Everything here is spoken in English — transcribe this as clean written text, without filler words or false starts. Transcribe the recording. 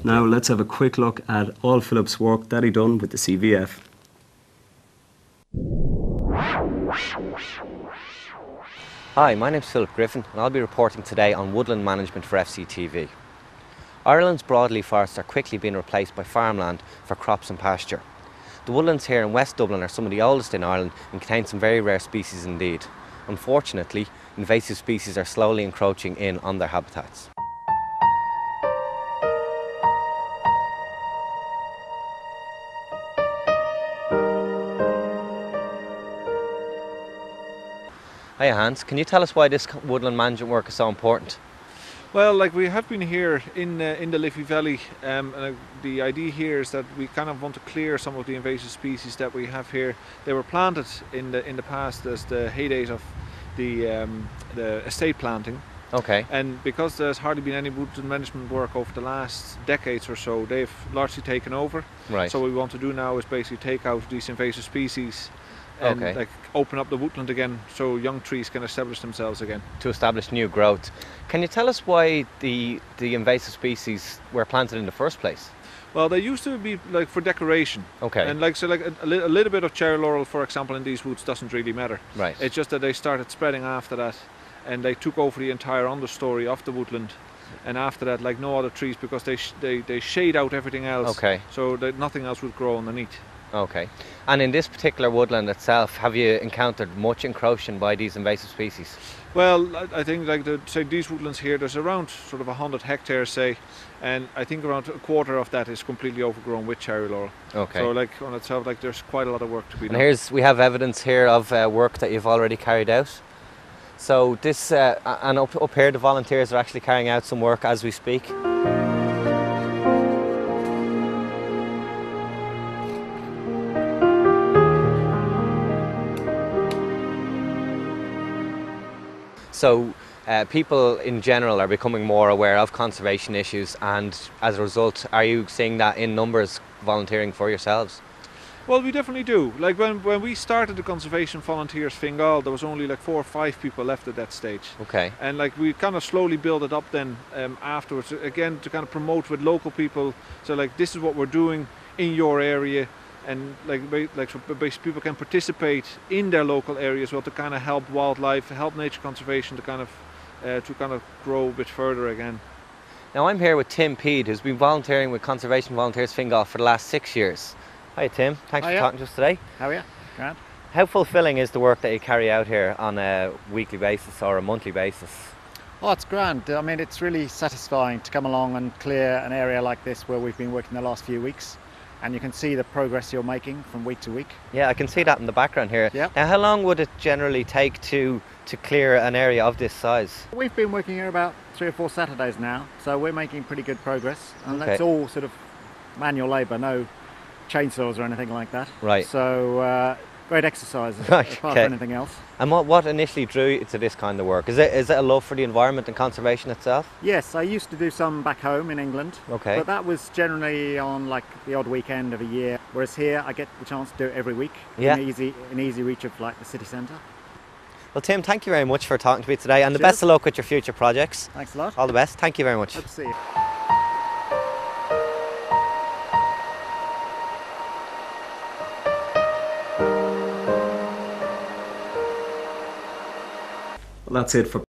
Now let's have a quick look at all Philip's work that he done with the CVF. Hi, my name's Philip Griffin and I'll be reporting today on woodland management for FCTV. Ireland's broadleaf forests are quickly being replaced by farmland for crops and pasture. The woodlands here in West Dublin are some of the oldest in Ireland and contain some very rare species indeed. Unfortunately, invasive species are slowly encroaching in on their habitats. Hiya Hans, can you tell us why this woodland management work is so important? Well, like we have been here in the Liffey Valley, and the idea here is that we kind of want to clear some of the invasive species that we have here. They were planted in the past as the heydays of the estate planting. Okay. And because there's hardly been any woodland management work over the last decades or so, they've largely taken over. Right. So what we want to do now is basically take out these invasive species and like open up the woodland again so young trees can establish themselves again. To establish new growth. Can you tell us why the invasive species were planted in the first place? Well, they used to be like for decoration. Okay. And like so, like a little bit of cherry laurel, for example, in these woods doesn't really matter. Right. It's just that they started spreading after that, and they took over the entire understory of the woodland. And after that, like no other trees, because they shade out everything else. Okay. So that nothing else would grow underneath. Okay. And in this particular woodland itself, have you encountered much encroaching by these invasive species? Well, I think like say these woodlands here, there's around sort of 100 hectares, say, and I think around a quarter of that is completely overgrown with cherry laurel. Okay. So like on itself, like there's quite a lot of work to be done. And we have evidence here of work that you've already carried out. So this, and up here, the volunteers are actually carrying out some work as we speak. So people in general are becoming more aware of conservation issues, and as a result, are you seeing that in numbers volunteering for yourselves? Well, we definitely do. Like when we started the Conservation Volunteers Fingal, there was only like 4 or 5 people left at that stage. Okay. And like we kind of slowly built it up then afterwards, again to kind of promote with local people. So like this is what we're doing in your area. And like so people can participate in their local area as well to kind of help wildlife, help nature conservation to kind of grow a bit further again. Now I'm here with Tim Peed, who's been volunteering with Conservation Volunteers Fingal for the last 6 years. Hi Tim, thanks for talking to us today. How are you? Grant. How fulfilling is the work that you carry out here on a weekly basis or a monthly basis? Oh, it's grand. I mean, it's really satisfying to come along and clear an area like this where we've been working the last few weeks. And you can see the progress you're making from week to week. Yeah, I can see that in the background here. Yeah. Now, how long would it generally take to clear an area of this size? We've been working here about 3 or 4 Saturdays now, so we're making pretty good progress. And that's all sort of manual labour, no chainsaws or anything like that. Right. So great exercise apart from anything else. And what initially drew you to this kind of work? Is it a love for the environment and conservation itself? Yes, I used to do some back home in England. Okay. But that was generally on like the odd weekend of a year. Whereas here I get the chance to do it every week. Yeah. In easy reach of like the city centre. Well Tim, thank you very much for talking to me today, and the best of luck with your future projects. Thanks a lot. All the best. Thank you very much. Hope to see you. Well, that's it for